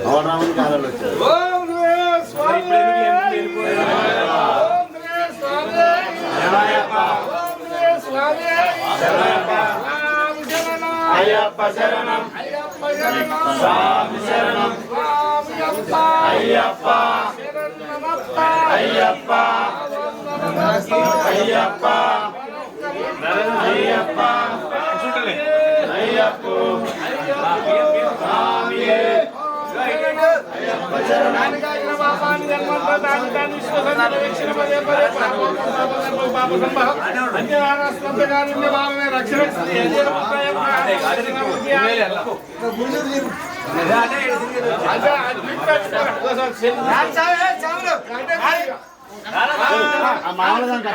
నవరాముని కాలంలో వచ్చారు. అయ్యప్ప శరణం స్వామి శరణం అయ్యప్ప అయ్యప్ప అయ్యప్ప అయ్యప్ప అయ్యప్ప స్వామియే అయ్యప్ప శరణం మామూలుగా